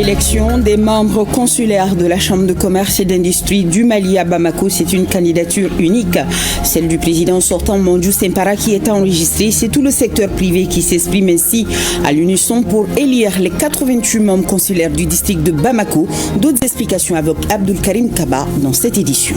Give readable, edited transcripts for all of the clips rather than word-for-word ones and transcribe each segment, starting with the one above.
Élection des membres consulaires de la Chambre de commerce et d'industrie du Mali à Bamako, c'est une candidature unique. Celle du président sortant Mondjou Sempara qui est enregistrée. C'est tout le secteur privé qui s'exprime ainsi à l'unisson pour élire les 88 membres consulaires du district de Bamako. D'autres explications avec Abdul Karim Kaba dans cette édition.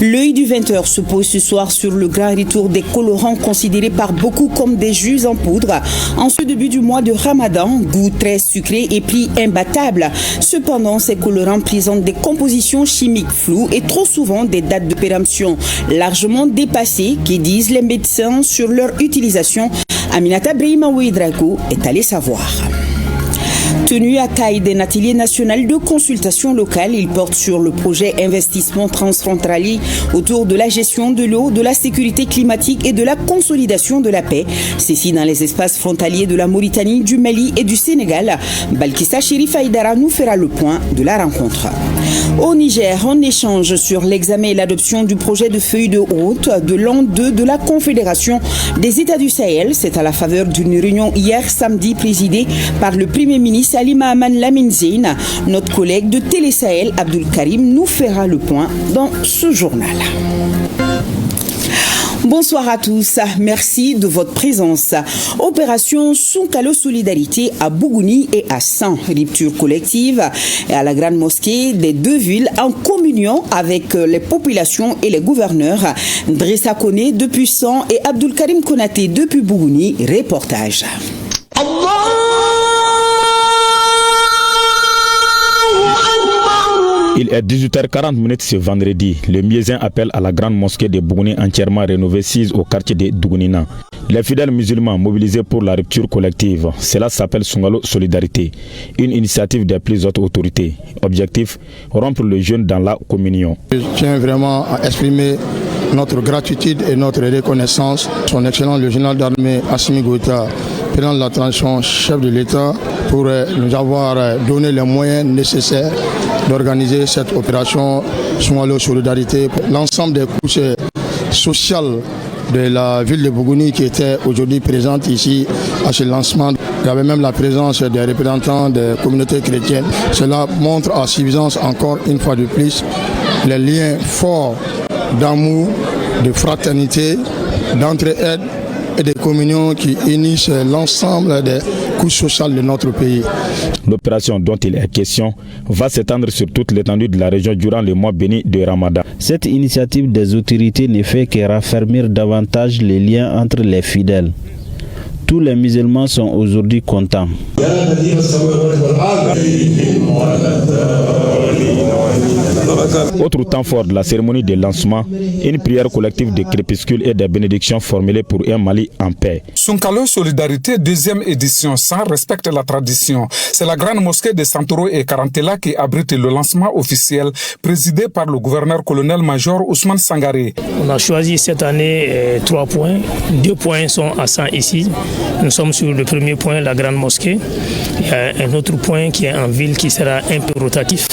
L'œil du 20h se pose ce soir sur le grand retour des colorants considérés par beaucoup comme des jus en poudre. En ce début du mois de Ramadan, goût très sucré et prix imbattable. Cependant, ces colorants présentent des compositions chimiques floues et trop souvent des dates de péremption largement dépassées qui disent les médecins sur leur utilisation. Aminata Brahima Ouedrago est allée savoir. Tenu à taille d'un atelier national de consultation locale, il porte sur le projet investissement transfrontalier autour de la gestion de l'eau, de la sécurité climatique et de la consolidation de la paix. Ceci dans les espaces frontaliers de la Mauritanie, du Mali et du Sénégal. Balkissa Chérif Aïdara nous fera le point de la rencontre. Au Niger, on échange sur l'examen et l'adoption du projet de feuille de route de l'an 2 de la Confédération des États du Sahel. C'est à la faveur d'une réunion hier samedi présidée par le Premier ministre Ali Mahaman Lamine Zeine. Notre collègue de Télé Sahel, Abdul Karim, nous fera le point dans ce journal. Bonsoir à tous, merci de votre présence. Opération Soukalo Solidarité à Bougouni et à San, rupture collective et à la grande mosquée des deux villes en communion avec les populations et les gouverneurs. Dressa Kone depuis San et Abdul Karim Konaté depuis Bougouni, reportage. Il est 18h40 ce vendredi. Le Miezin appelle à la grande mosquée de Bougouni entièrement rénovée sise au quartier de Dougounina. Les fidèles musulmans mobilisés pour la rupture collective. Cela s'appelle Soukalo Solidarité, une initiative des plus hautes autorités. Objectif, rompre le jeûne dans la communion. Je tiens vraiment à exprimer notre gratitude et notre reconnaissance. Son Excellence le général d'armée Assimi Goïta, président de la transition, chef de l'État, pour nous avoir donné les moyens nécessaires d'organiser cette opération Soukalo Solidarité. L'ensemble des couches sociales de la ville de Bougouni qui étaient aujourd'hui présentes ici à ce lancement. Il y avait même la présence des représentants des communautés chrétiennes. Cela montre à suffisance encore une fois de plus les liens forts d'amour, de fraternité, d'entraide et de communion qui unissent l'ensemble des couches sociales de notre pays. L'opération dont il est question va s'étendre sur toute l'étendue de la région durant le mois béni de Ramadan. Cette initiative des autorités ne fait que raffermir davantage les liens entre les fidèles. Tous les musulmans sont aujourd'hui contents. Autre temps fort de la cérémonie de lancement, une prière collective de crépuscule et des bénédictions formulées pour un Mali en paix. Soukalo Solidarité, deuxième édition, sans respecter la tradition. C'est la grande mosquée de Santoro et Karantela qui abrite le lancement officiel présidé par le gouverneur-colonel-major Ousmane Sangaré. On a choisi cette année 3 points. 2 points sont à San ici. Nous sommes sur le premier point, la grande mosquée. Il y a un autre point qui est en ville qui sera un peu rotatif.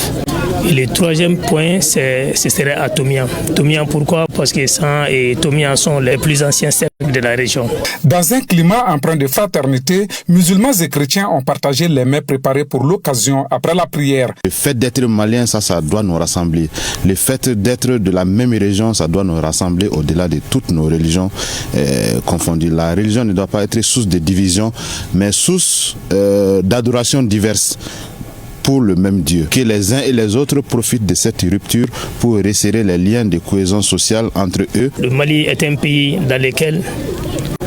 Et le troisième point, ce serait à Tomian. Tomian, pourquoi? Parce que San et Tomian sont les plus anciens cercles de la région. Dans un climat empreint de fraternité, musulmans et chrétiens ont partagé les mets préparés pour l'occasion après la prière. Le fait d'être malien, ça doit nous rassembler. Le fait d'être de la même région, ça doit nous rassembler au-delà de toutes nos religions confondues. La religion ne doit pas être source de division, mais source d'adoration diverses pour le même Dieu. Que les uns et les autres profitent de cette rupture pour resserrer les liens de cohésion sociale entre eux. Le Mali est un pays dans lequel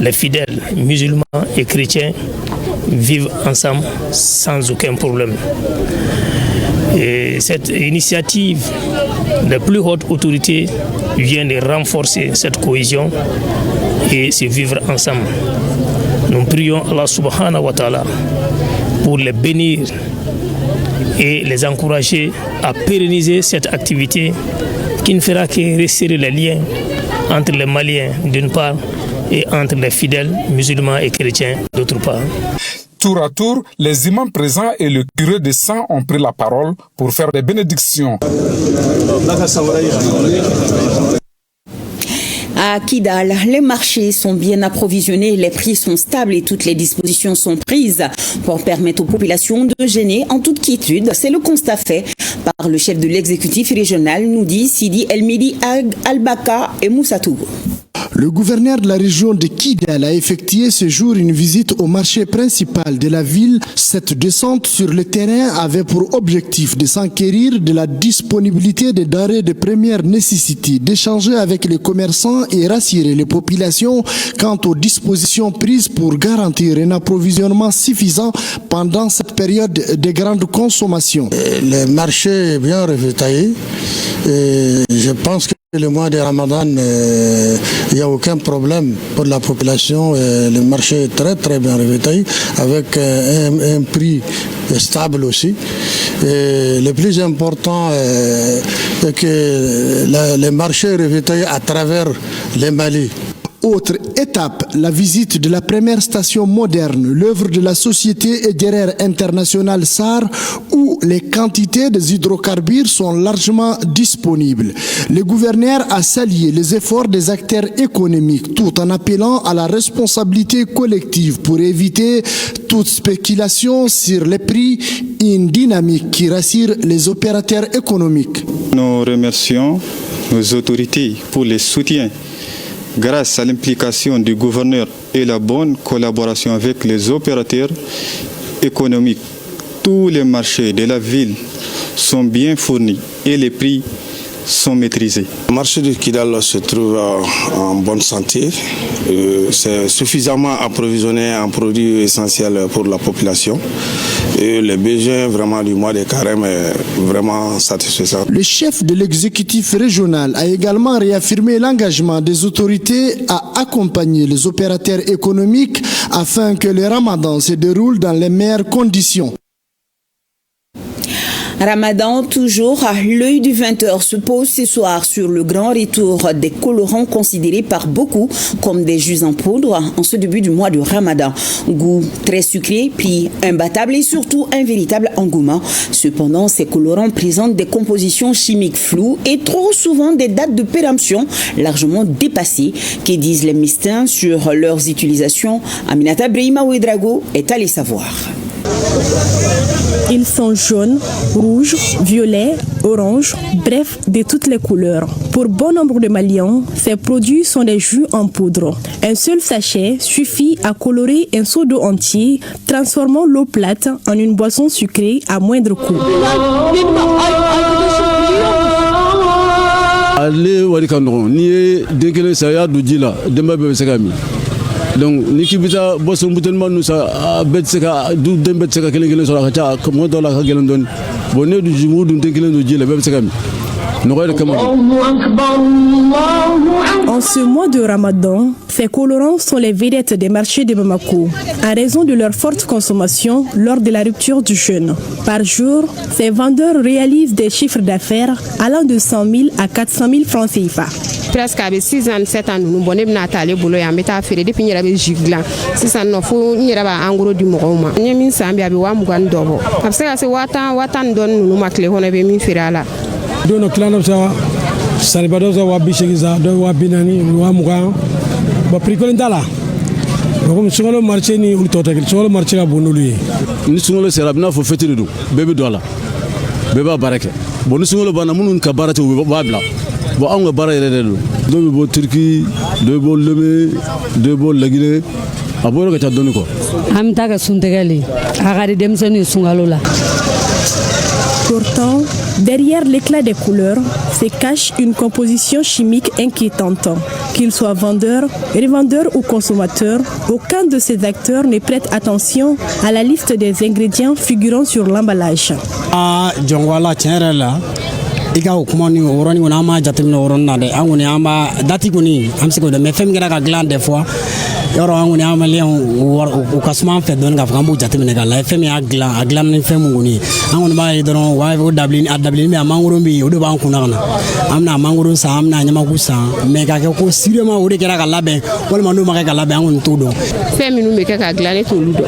les fidèles musulmans et chrétiens vivent ensemble sans aucun problème. Et cette initiative des plus hautes autorités vient de renforcer cette cohésion et se vivre ensemble. Nous prions Allah subhanahu wa ta'ala pour les bénir et les encourager à pérenniser cette activité qui ne fera que resserrer les liens entre les Maliens d'une part et entre les fidèles musulmans et chrétiens d'autre part. Tour à tour, les imams présents et le curé de San ont pris la parole pour faire des bénédictions. À Kidal, les marchés sont bien approvisionnés, les prix sont stables et toutes les dispositions sont prises pour permettre aux populations de gêner en toute quiétude. C'est le constat fait par le chef de l'exécutif régional, nous dit Sidi Elmidi Albaka et Moussa Togo. Le gouverneur de la région de Kidal a effectué ce jour une visite au marché principal de la ville. Cette descente sur le terrain avait pour objectif de s'enquérir de la disponibilité des denrées de première nécessité, d'échanger avec les commerçants et rassurer les populations quant aux dispositions prises pour garantir un approvisionnement suffisant pendant cette période de grande consommation. Le marché est bien ravitaillé. Je pense que le mois de Ramadan, il n'y a aucun problème pour la population. Le marché est très très bien ravitaillé avec un prix stable aussi. Et le plus important est que le marché est ravitaillé à travers les Mali. Autre étape, la visite de la première station moderne, l'œuvre de la société Ederer International SAR, où les quantités des hydrocarbures sont largement disponibles. Le gouverneur a salué les efforts des acteurs économiques tout en appelant à la responsabilité collective pour éviter toute spéculation sur les prix, une dynamique qui rassure les opérateurs économiques. Nous remercions nos autorités pour le soutien. Grâce à l'implication du gouverneur et la bonne collaboration avec les opérateurs économiques, tous les marchés de la ville sont bien fournis et les prix sont maîtrisés. Le marché de Kidal se trouve en bonne santé. C'est suffisamment approvisionné en produits essentiels pour la population. Et les besoins vraiment du mois de carême est vraiment satisfaisant. Le chef de l'exécutif régional a également réaffirmé l'engagement des autorités à accompagner les opérateurs économiques afin que le Ramadan se déroule dans les meilleures conditions. Ramadan, toujours, l'œil du 20h se pose ce soir sur le grand retour des colorants considérés par beaucoup comme des jus en poudre en ce début du mois de Ramadan. Goût très sucré, prix imbattable et surtout un véritable engouement. Cependant, ces colorants présentent des compositions chimiques floues et trop souvent des dates de péremption largement dépassées. Que disent les mystères sur leurs utilisations? Aminata Brehima Ouedrago est allée savoir. Ils sont jaunes, rouges, violets, oranges, bref, de toutes les couleurs. Pour bon nombre de Maliens, ces produits sont des jus en poudre. Un seul sachet suffit à colorer un seau d'eau entier, transformant l'eau plate en une boisson sucrée à moindre coût. Donc niki bisa boson butelman nous ça betseka du dembetseka kelen so la cha comme do la kelen don bonne du jimu du kelen do jile betseka mi. En ce mois de Ramadan, ces colorants sont les vedettes des marchés de Bamako, à raison de leur forte consommation lors de la rupture du jeûne. Par jour, ces vendeurs réalisent des chiffres d'affaires allant de 100 000 à 400 000 francs CFA. Presque avec 6 ans, 7 ans, nous avons fait des boulot, nous avons fait des pignères avec gigla. 6 ans, nous avons fait un gros du mouvement. Nous avons fait un dobo. Parce que c'est Watan donne nous makle, on avait mis Ferala. Nous avons fait Salvador Wabishiza, Wabinani, Wamuga, Bapricolindala. Comme sur le marché, ni ou total, sur le marché à Bonuli. Nous sommes le Serabna pour fêter le bébé dollar. Bébé Barake. Bon, nous sommes le Banamoun Kabarate ou Babla. Bon, on va barrer les deux. Deux bols Turquie, deux bols Lemé, deux bols la Guinée. À boire que tu as donné quoi? Amtaga Suntegali, Agari Demsen Sungalola. Pourtant, derrière l'éclat des couleurs se cache une composition chimique inquiétante. Qu'ils soient vendeurs, revendeurs ou consommateurs, aucun de ces acteurs ne prête attention à la liste des ingrédients figurant sur l'emballage. Ika kumani oroni wona ma jatemno oronna de anguni ama dati kuni amsiko de me fem gara ka gland des fois yoro anguni ama le o kasman fe don ga fambu jatemne ga la fem ya gland ni fem nguni anguni ma idron wa o dablin adablin mi amanguro mi o do ban kunana amna manguro sa amna nyama kusa me ka ko sirema o de gara ka labe wala manu ma ka labe anguni todo fem mi no me ka gland to ludo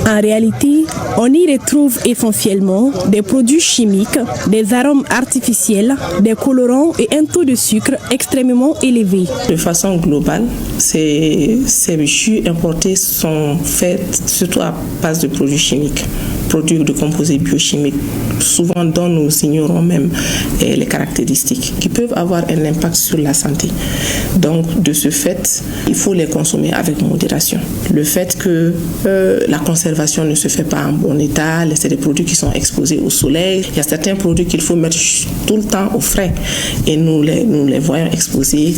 En réalité, on y retrouve essentiellement des produits chimiques, des arômes artificiels, des colorants et un taux de sucre extrêmement élevé. De façon globale, ces jus importés sont faits surtout à base de produits chimiques, produits de composés biochimiques, souvent dont nous ignorons même les caractéristiques, qui peuvent avoir un impact sur la santé. Donc, de ce fait, il faut les consommer avec modération. Le fait que la conservation ne se fait pas en bon état, c'est des produits qui sont exposés au soleil. Il y a certains produits qu'il faut mettre tout le temps au frais et nous les voyons exposés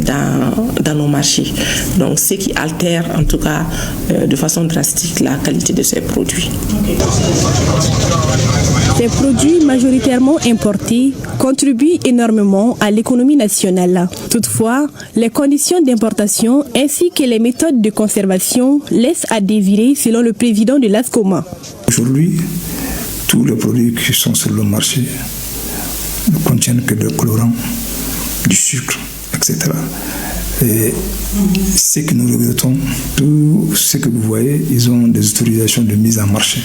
dans nos marchés. Donc, ce qui altère en tout cas de façon drastique la qualité de ces produits. Ces produits majoritairement importés contribuent énormément à l'économie nationale. Toutefois, les conditions d'importation ainsi que les méthodes de conservation laissent à désirer selon le président de l'ASCOMA. Aujourd'hui, tous les produits qui sont sur le marché ne contiennent que des colorants, du sucre, etc. Et ce que nous regrettons, tout ce que vous voyez, ils ont des autorisations de mise en marché.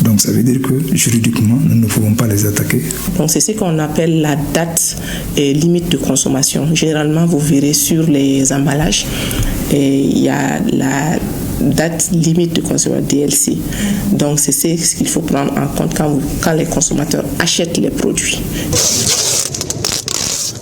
Donc ça veut dire que juridiquement, nous ne pouvons pas les attaquer. Donc c'est ce qu'on appelle la date limite de consommation. Généralement, vous verrez sur les emballages, il y a la date limite de consommation DLC. Donc c'est ce qu'il faut prendre en compte quand les consommateurs achètent les produits.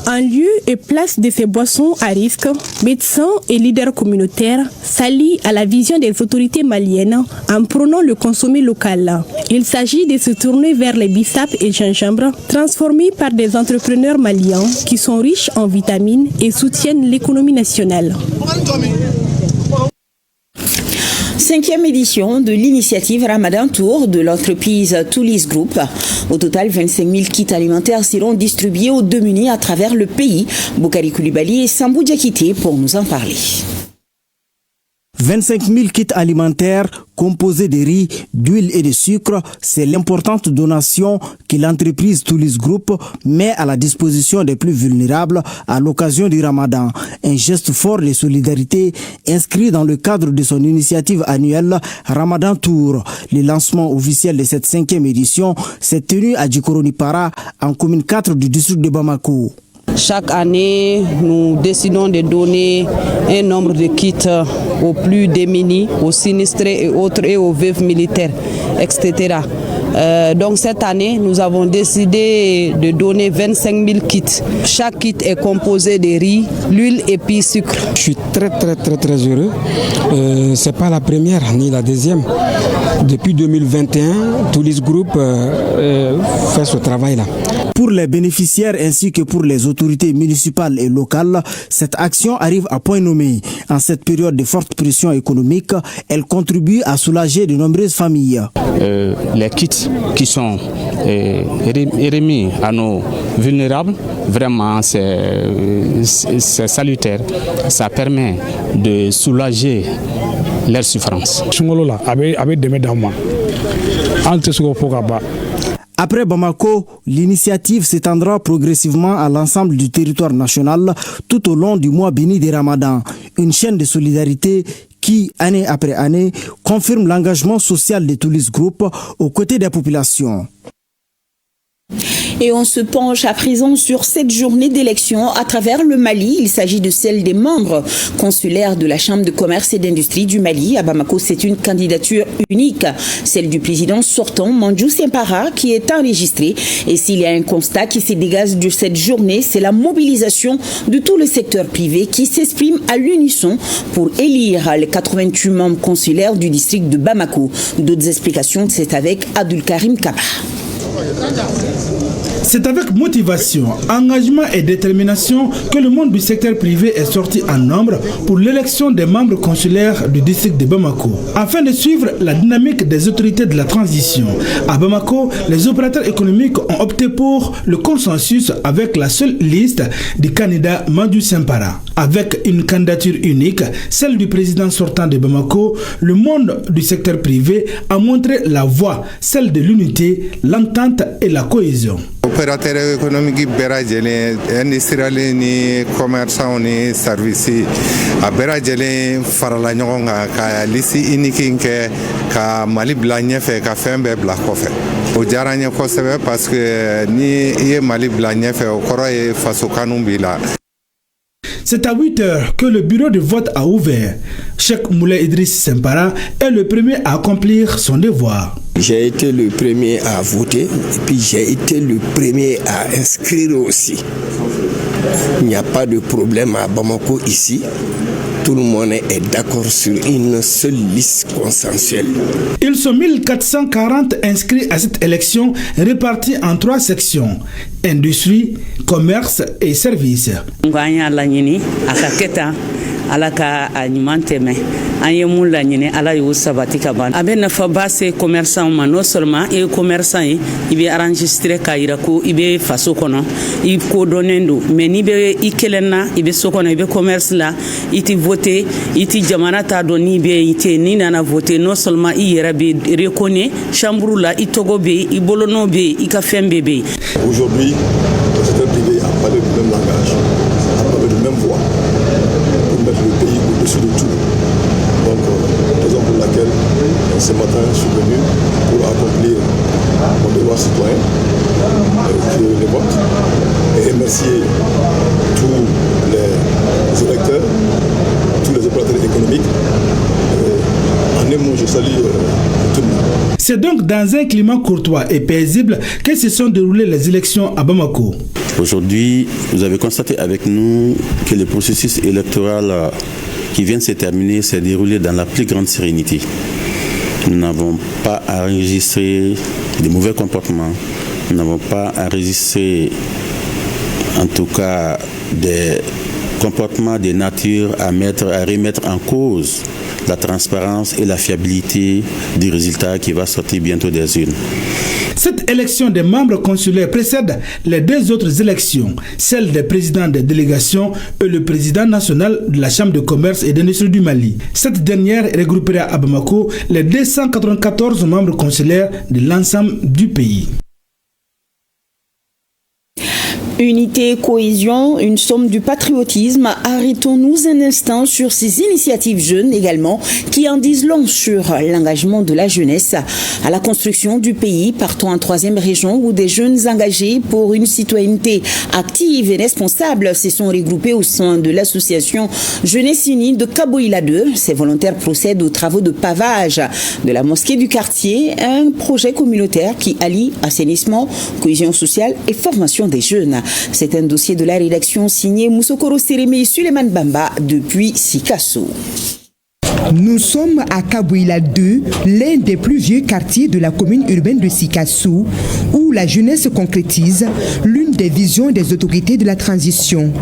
En lieu et place de ces boissons à risque, médecins et leaders communautaires s'allient à la vision des autorités maliennes en prônant le consommer local. Il s'agit de se tourner vers les bissap et gingembre transformés par des entrepreneurs maliens qui sont riches en vitamines et soutiennent l'économie nationale. 5e édition de l'initiative Ramadan Tour de l'entreprise Toulis Group. Au total, 25 000 kits alimentaires seront distribués aux démunis à travers le pays. Boukari Koulibaly et Sambou Diakité pour nous en parler. 25 000 kits alimentaires composés de riz, d'huile et de sucre, c'est l'importante donation que l'entreprise Toulis Group met à la disposition des plus vulnérables à l'occasion du Ramadan. Un geste fort de solidarité inscrit dans le cadre de son initiative annuelle Ramadan Tour. Le lancement officiel de cette 5e édition s'est tenu à Djikoroni-Para, en commune 4 du district de Bamako. Chaque année, nous décidons de donner un nombre de kits aux plus démunis, aux sinistrés et autres, et aux veuves militaires, etc. Donc cette année, nous avons décidé de donner 25 000 kits. Chaque kit est composé de riz, l'huile et puis sucre. Je suis très heureux. Ce n'est pas la première ni la deuxième. Depuis 2021, Toulis Group fait ce travail-là. Pour les bénéficiaires ainsi que pour les autorités municipales et locales, cette action arrive à point nommé. En cette période de forte pression économique, elle contribue à soulager de nombreuses familles. Les kits qui sont remis à nos vulnérables, vraiment c'est salutaire. Ça permet de soulager leur souffrance. Après Bamako, l'initiative s'étendra progressivement à l'ensemble du territoire national tout au long du mois béni des Ramadan. Une chaîne de solidarité qui, année après année, confirme l'engagement social de Toulis Group aux côtés des populations. Et on se penche à présent sur cette journée d'élection à travers le Mali. Il s'agit de celle des membres consulaires de la Chambre de commerce et d'industrie du Mali. À Bamako, c'est une candidature unique, celle du président sortant, Mandjou Sempara, qui est enregistrée. Et s'il y a un constat qui se dégage de cette journée, c'est la mobilisation de tout le secteur privé qui s'exprime à l'unisson pour élire les 88 membres consulaires du district de Bamako. D'autres explications, c'est avec Abdul Karim Kaba. C'est avec motivation, engagement et détermination que le monde du secteur privé est sorti en nombre pour l'élection des membres consulaires du district de Bamako. Afin de suivre la dynamique des autorités de la transition, à Bamako, les opérateurs économiques ont opté pour le consensus avec la seule liste du candidat Mandjou Sempara. Avec une candidature unique, celle du président sortant de Bamako, le monde du secteur privé a montré la voie, celle de l'unité, l'entente et la cohésion. opérateurs économiques bɛɛ lajɛlen industriels ni commerçants ni services a bɛɛ lajɛlen farala ɲɔgɔn kan ka liste unique kɛ ka Mali bila ɲɛfɛ ka fɛn bɛɛ bila kɔfɛ. O diyara n ye kosɛbɛ parce que ni i ye Mali bila ɲɛfɛ o kɔrɔ ye faso kanu b'i la. C'est à 8 heures que le bureau de vote a ouvert. Cheikh Moulay Idriss Sempara est le premier à accomplir son devoir. J'ai été le premier à voter et puis j'ai été le premier à inscrire aussi. Il n'y a pas de problème à Bamako ici. Tout le monde est d'accord sur une seule liste consensuelle. Ils sont 1440 inscrits à cette élection répartis en 3 sections: industrie, commerce et services. Ala ka a ɲuman tɛmɛ an ye mun laɲini ala y'o sabati ka ban a bɛ nafaba se commerçant ma non seulement i ye commerçant ye i bɛ enregistrer k'a yira ko i bɛ faso kɔnɔ i kodɔnnen don mais n'i bɛ i kelen na i bɛ so kɔnɔ i bɛ commerce la i ti voter i ti jamana t'a dɔn n'i bɛ i tɛ n'i nana voter non seulement i yɛrɛ bɛ reconnaître chambre la i tɔgɔ bɛ yen i bolonɔ bɛ yen i ka fɛn bɛɛ bɛ yen. Aujourd'hui, le secteur privé a parlé du même langage, a parlé de même voix. Mettre le pays au-dessus de tout. Donc, raison pour laquelle ce matin je suis venu pour accomplir mon devoir citoyen, qui est le vote, et remercier tous les électeurs, tous les opérateurs économiques. En un mot, je salue tout le monde. C'est donc dans un climat courtois et paisible que se sont déroulées les élections à Bamako. Aujourd'hui, vous avez constaté avec nous que le processus électoral qui vient de se terminer s'est déroulé dans la plus grande sérénité. Nous n'avons pas enregistré de mauvais comportements, nous n'avons pas enregistré en tout cas des comportements de nature à remettre en cause la transparence et la fiabilité du résultat qui va sortir bientôt des urnes. Cette élection des membres consulaires précède les 2 autres élections, celle des présidents des délégations et le président national de la Chambre de commerce et d'industrie du Mali. Cette dernière regroupera à Bamako les 294 membres consulaires de l'ensemble du pays. Unité, cohésion, une somme du patriotisme. Arrêtons-nous un instant sur ces initiatives jeunes également qui en disent long sur l'engagement de la jeunesse à la construction du pays. Partons en 3e région où des jeunes engagés pour une citoyenneté active et responsable se sont regroupés au sein de l'association Jeunesse Unie de Kaboïla 2. Ces volontaires procèdent aux travaux de pavage de la mosquée du quartier, un projet communautaire qui allie assainissement, cohésion sociale et formation des jeunes. C'est un dossier de la rédaction signé Moussokoro Sérémé et Suleiman Bamba depuis Sikasso. Nous sommes à Kaboïla 2, l'un des plus vieux quartiers de la commune urbaine de Sikasso, où la jeunesse concrétise l'une des visions des autorités de la transition.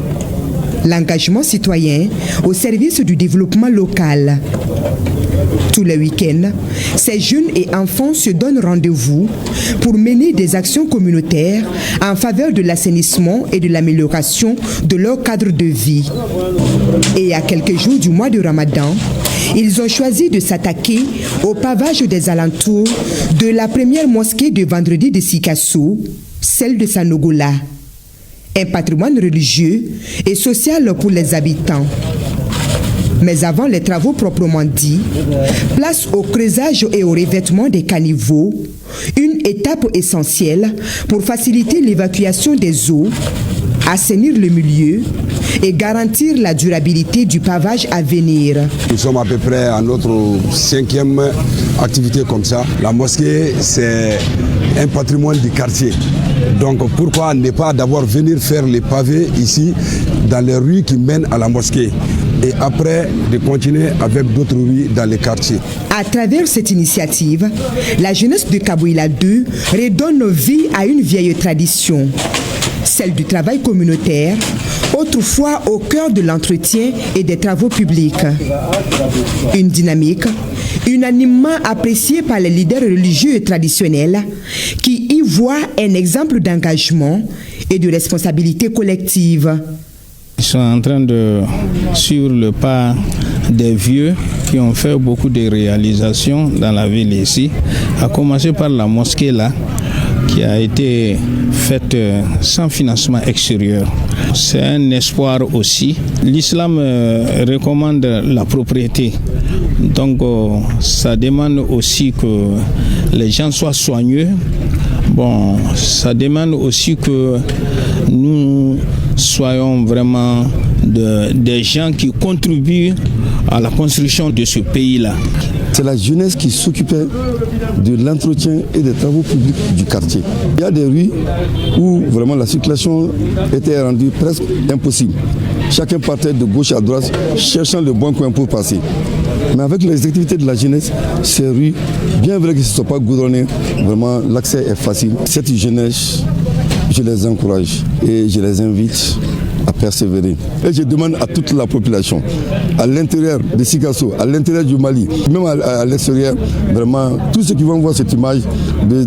L'engagement citoyen au service du développement local. Tous les week-ends, ces jeunes et enfants se donnent rendez-vous pour mener des actions communautaires en faveur de l'assainissement et de l'amélioration de leur cadre de vie. Et à quelques jours du mois de Ramadan, ils ont choisi de s'attaquer au pavage des alentours de la première mosquée de vendredi de Sikasso, celle de Sanogola. Un patrimoine religieux et social pour les habitants. Mais avant les travaux proprement dits, place au creusage et au revêtement des caniveaux, une étape essentielle pour faciliter l'évacuation des eaux, assainir le milieu et garantir la durabilité du pavage à venir. Nous sommes à peu près à notre 5e activité comme ça. La mosquée, c'est un patrimoine du quartier. Donc pourquoi ne pas d'abord venir faire les pavés ici dans les rues qui mènent à la mosquée et après de continuer avec d'autres rues dans les quartiers. À travers cette initiative, la jeunesse de Kaboïla 2 redonne vie à une vieille tradition, celle du travail communautaire, autrefois au cœur de l'entretien et des travaux publics. Une dynamique unanimement appréciée par les leaders religieux et traditionnels qui y voient un exemple d'engagement et de responsabilité collective. Ils sont en train de suivre le pas des vieux qui ont fait beaucoup de réalisations dans la ville ici, à commencer par la mosquée là, qui a été faite sans financement extérieur. C'est un espoir aussi. L'islam recommande la propriété. Donc ça demande aussi que les gens soient soigneux. Bon, ça demande aussi que nous soyons vraiment des gens qui contribuent à la construction de ce pays-là. C'est la jeunesse qui s'occupait de l'entretien et des travaux publics du quartier. Il y a des rues où vraiment la circulation était rendue presque impossible. Chacun partait de gauche à droite cherchant le bon coin pour passer. Mais avec les activités de la jeunesse, ces rues, bien vrai qu'elles ne sont pas goudronnées, vraiment l'accès est facile. Cette jeunesse, je les encourage et je les invite à persévérer. Et je demande à toute la population, à l'intérieur de Sikasso, à l'intérieur du Mali, même à l'extérieur, vraiment, tous ceux qui vont voir cette image, de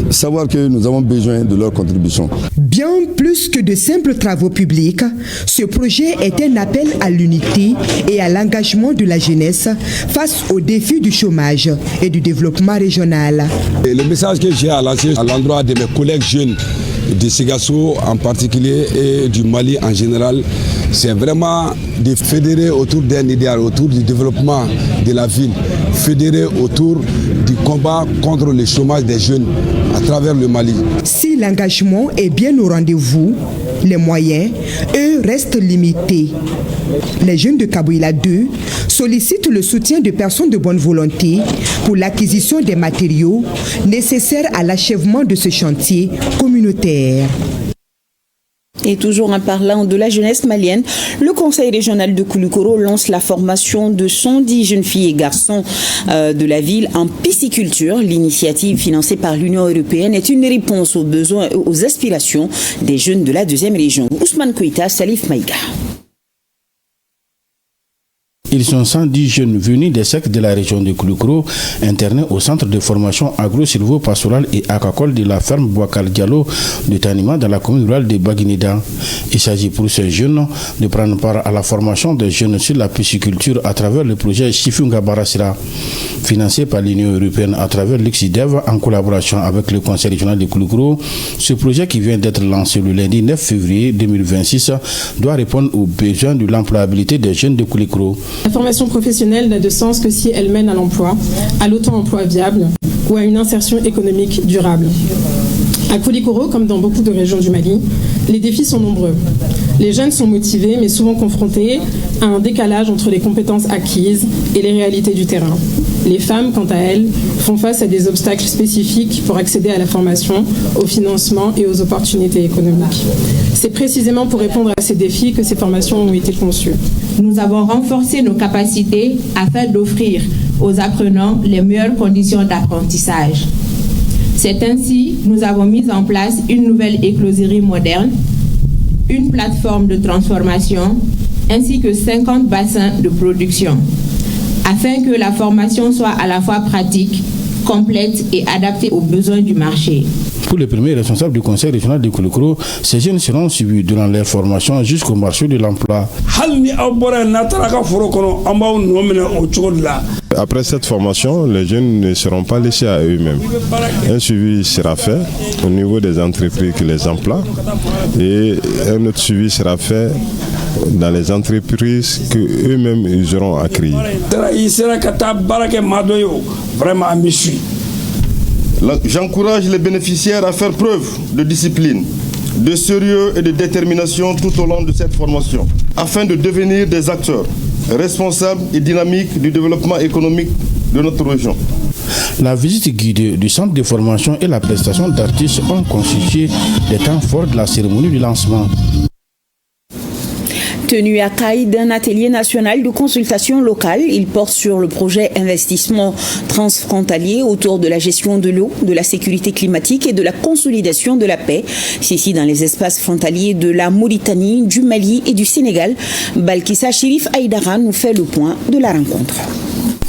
savoir que nous avons besoin de leur contribution. Bien plus que de simples travaux publics, ce projet est un appel à l'unité et à l'engagement de la jeunesse face aux défis du chômage et du développement régional. Et le message que j'ai à lancer à l'endroit de mes collègues jeunes de Sikasso en particulier et du Mali en général, c'est vraiment de fédérer autour d'un idéal, autour du développement de la ville, fédérer autour du combat contre le chômage des jeunes à travers le Mali. Si l'engagement est bien au rendez-vous, les moyens, eux, restent limités. Les jeunes de Kabouila 2 sollicitent le soutien de personnes de bonne volonté pour l'acquisition des matériaux nécessaires à l'achèvement de ce chantier communautaire. Et toujours en parlant de la jeunesse malienne, le conseil régional de Koulikoro lance la formation de 110 jeunes filles et garçons de la ville en pisciculture. L'initiative financée par l'Union européenne est une réponse aux besoins et aux aspirations des jeunes de la deuxième région. Ousmane Koïta, Salif Maïga. Ils sont 110 jeunes venus des sectes de la région de Koulikoro, internés au centre de formation agro-silvo-pastoral et aquacole de la ferme Bouakal Diallo de Tanima dans la commune rurale de Baguinida. Il s'agit pour ces jeunes de prendre part à la formation des jeunes sur la pisciculture à travers le projet Chifunga Barasira, financé par l'Union européenne à travers l'Uxidev en collaboration avec le conseil régional de Koulikoro. Ce projet qui vient d'être lancé le lundi 9 février 2026 doit répondre aux besoins de l'employabilité des jeunes de Koulikoro. La formation professionnelle n'a de sens que si elle mène à l'emploi, à l'auto-emploi viable ou à une insertion économique durable. À Koulikoro, comme dans beaucoup de régions du Mali, les défis sont nombreux. Les jeunes sont motivés, mais souvent confrontés à un décalage entre les compétences acquises et les réalités du terrain. Les femmes, quant à elles, font face à des obstacles spécifiques pour accéder à la formation, au financement et aux opportunités économiques. C'est précisément pour répondre à ces défis que ces formations ont été conçues. Nous avons renforcé nos capacités afin d'offrir aux apprenants les meilleures conditions d'apprentissage. C'est ainsi que nous avons mis en place une nouvelle écloserie moderne, une plateforme de transformation, ainsi que 50 bassins de production, afin que la formation soit à la fois pratique, complète et adaptée aux besoins du marché. Pour les premiers responsables du conseil régional de Koulikoro, ces jeunes seront suivis durant leur formation jusqu'au marché de l'emploi. Après cette formation, les jeunes ne seront pas laissés à eux-mêmes. Un suivi sera fait au niveau des entreprises qui les emploient et un autre suivi sera fait dans les entreprises qu'eux-mêmes ils auront à créer. J'encourage les bénéficiaires à faire preuve de discipline, de sérieux et de détermination tout au long de cette formation, afin de devenir des acteurs responsables et dynamiques du développement économique de notre région. La visite guidée du centre de formation et la prestation d'artistes ont constitué les temps forts de la cérémonie du lancement. Tenu à Caille d'un atelier national de consultation locale, il porte sur le projet investissement transfrontalier autour de la gestion de l'eau, de la sécurité climatique et de la consolidation de la paix. C'est ici dans les espaces frontaliers de la Mauritanie, du Mali et du Sénégal. Balkissa Chérif Aïdara nous fait le point de la rencontre.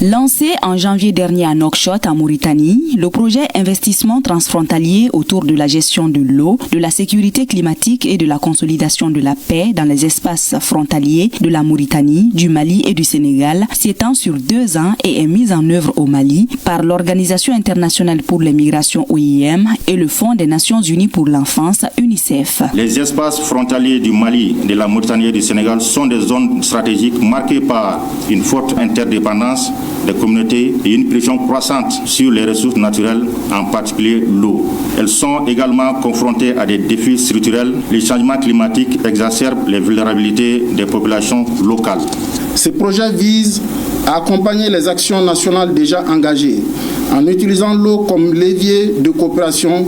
Lancé en janvier dernier à Nouakchott, en Mauritanie, le projet Investissement transfrontalier autour de la gestion de l'eau, de la sécurité climatique et de la consolidation de la paix dans les espaces frontaliers de la Mauritanie, du Mali et du Sénégal s'étend sur 2 ans et est mis en œuvre au Mali par l'Organisation internationale pour les migrations OIM et le Fonds des Nations Unies pour l'enfance UNICEF. Les espaces frontaliers du Mali, de la Mauritanie et du Sénégal sont des zones stratégiques marquées par une forte interdépendance des communautés et une pression croissante sur les ressources naturelles, en particulier l'eau. Elles sont également confrontées à des défis structurels. Les changements climatiques exacerbent les vulnérabilités des populations locales. Ce projet vise à accompagner les actions nationales déjà engagées en utilisant l'eau comme levier de coopération,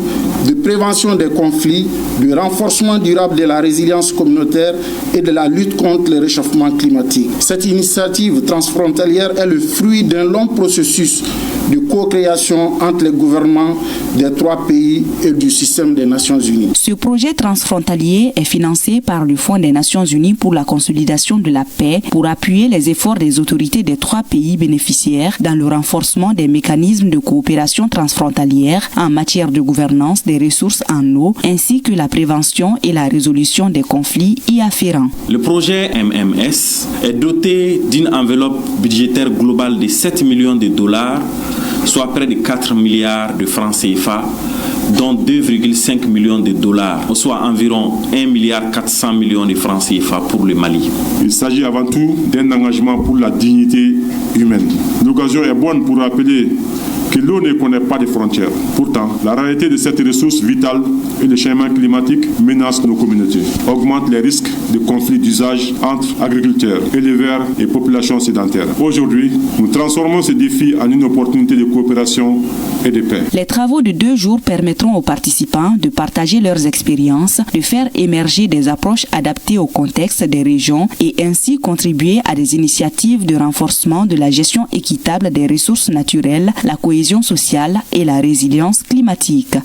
de prévention des conflits, de renforcement durable de la résilience communautaire et de la lutte contre le réchauffement climatique. Cette initiative transfrontalière est le fruit d'un long processus de co-création entre les gouvernements des 3 pays et du système des Nations Unies. Ce projet transfrontalier est financé par le Fonds des Nations Unies pour la consolidation de la paix pour appuyer les efforts des autorités des 3 pays bénéficiaires dans le renforcement des mécanismes de coopération transfrontalière en matière de gouvernance des ressources en eau ainsi que la prévention et la résolution des conflits y afférents. Le projet MMS est doté d'une enveloppe budgétaire globale de 7 millions de dollars, soit près de 4 milliards de francs CFA, dont 2,5 millions de dollars, soit environ 1,4 milliard de francs CFA pour le Mali. Il s'agit avant tout d'un engagement pour la dignité humaine. L'occasion est bonne pour rappeler que l'eau ne connaît pas de frontières. Pourtant, la réalité de cette ressource vitale et le changement climatique menacent nos communautés, augmentent les risques de conflits d'usage entre agriculteurs, éleveurs et populations sédentaires. Aujourd'hui, nous transformons ces défis en une opportunité de coopération et de paix. Les travaux de 2 jours permettront aux participants de partager leurs expériences, de faire émerger des approches adaptées au contexte des régions et ainsi contribuer à des initiatives de renforcement de la gestion équitable des ressources naturelles, la cohésion sociale et la résilience climatique.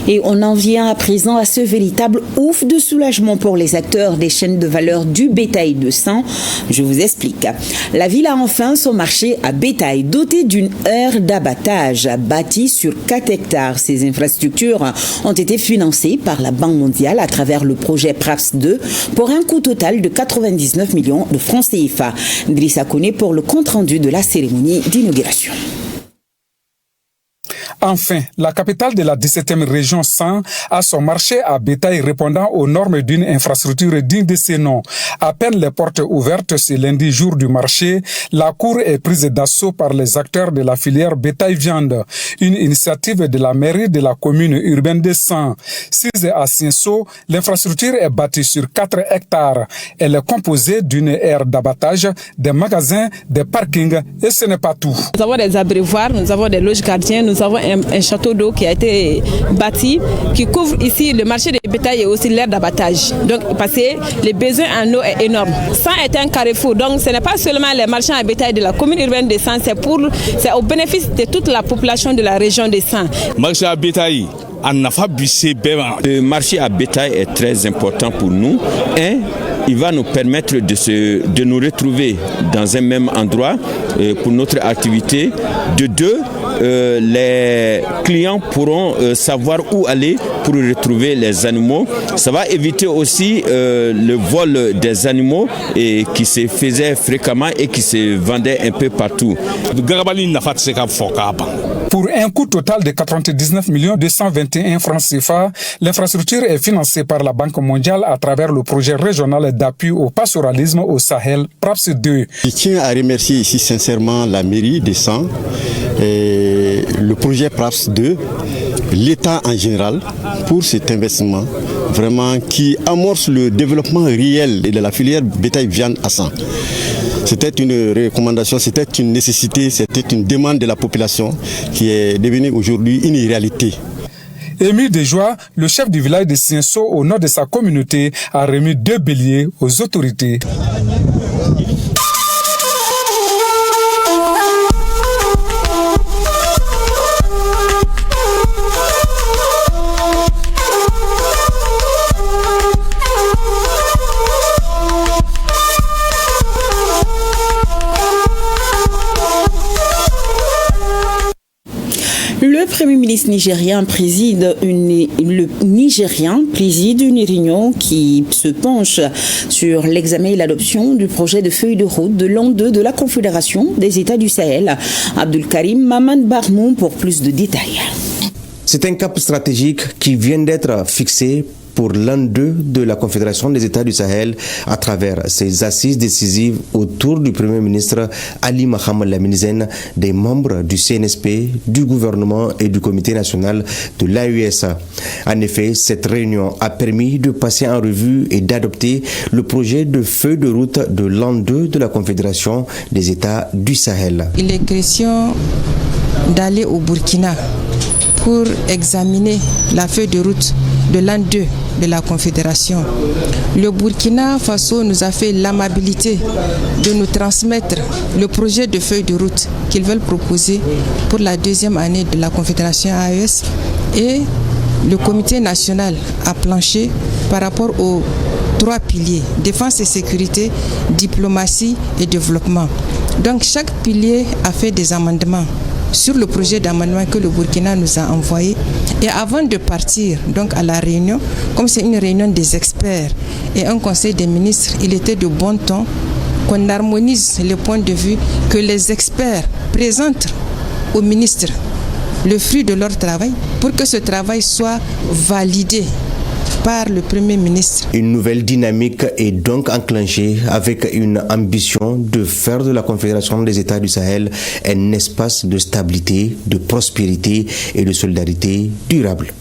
Et on en vient à présent à ce véritable ouf de soulagement pour les acteurs des chaînes de valeur du bétail de sang. Je vous explique. La ville a enfin son marché à bétail doté d'une aire d'abattage bâtie sur 4 hectares. Ces infrastructures ont été financées par la Banque mondiale à travers le projet PRAPS 2 pour un coût total de 99 millions de francs CFA. Drissa Kone pour le compte-rendu de la cérémonie d'inauguration. Enfin, la capitale de la 17e région 100 a son marché à bétail répondant aux normes d'une infrastructure digne de ses noms. À peine les portes ouvertes ce lundi jour du marché, la cour est prise d'assaut par les acteurs de la filière bétail-viande. Une initiative de la mairie de la commune urbaine de 100. 6 à Cinso, l'infrastructure est bâtie sur 4 hectares. Elle est composée d'une aire d'abattage, des magasins, des parkings et ce n'est pas tout. Nous avons des abreuvoirs, nous avons des loges gardiens, nous avons un château d'eau qui a été bâti, qui couvre ici le marché de bétail et aussi l'aire d'abattage. Donc, parce que les besoins en eau est énorme. 100 est un carrefour, donc ce n'est pas seulement les marchands à bétail de la commune urbaine de 100, c'est au bénéfice de toute la population de la région de 100. Marché à bétail. Le marché à bétail est très important pour nous. Il va nous permettre de nous retrouver dans un même endroit pour notre activité. De 2, les clients pourront savoir où aller pour retrouver les animaux. Ça va éviter aussi le vol des animaux qui se faisait fréquemment et qui se vendait un peu partout. Pour un coût total de 99 221 francs CFA, l'infrastructure est financée par la Banque mondiale à travers le projet régional d'appui au pastoralisme au Sahel, PRAPS 2. Je tiens à remercier ici sincèrement la mairie de 100, le projet PRAPS 2, l'État en général pour cet investissement vraiment qui amorce le développement réel de la filière bétail-viande à 100. C'était une recommandation, c'était une nécessité, c'était une demande de la population qui est devenue aujourd'hui une réalité. Émile Desjoie, le chef du village de Cinso au nord de sa communauté, a remis 2 béliers aux autorités. Le Premier ministre nigérien préside une réunion qui se penche sur l'examen et l'adoption du projet de feuille de route de l'an 2 de la Confédération des États du Sahel. Abdul Karim Mamad Barmou pour plus de détails. C'est un cap stratégique qui vient d'être fixé pour l'an 2 de la Confédération des États du Sahel à travers ses assises décisives autour du Premier ministre Ali Mohamed Lamine Zen, des membres du CNSP, du gouvernement et du Comité national de l'AES. En effet, cette réunion a permis de passer en revue et d'adopter le projet de feuille de route de l'an 2 de la Confédération des États du Sahel. Il est question d'aller au Burkina pour examiner la feuille de route de l'an 2 de la Confédération. Le Burkina Faso nous a fait l'amabilité de nous transmettre le projet de feuille de route qu'ils veulent proposer pour la deuxième année de la Confédération AES, et le Comité national a planché par rapport aux 3 piliers: défense et sécurité, diplomatie et développement. Donc chaque pilier a fait des amendements sur le projet d'amendement que le Burkina nous a envoyé. Et avant de partir donc à la réunion, comme c'est une réunion des experts et un conseil des ministres, il était de bon ton qu'on harmonise les points de vue, que les experts présentent aux ministres le fruit de leur travail pour que ce travail soit validé par le Premier ministre. Une nouvelle dynamique est donc enclenchée avec une ambition de faire de la Confédération des États du Sahel un espace de stabilité, de prospérité et de solidarité durable.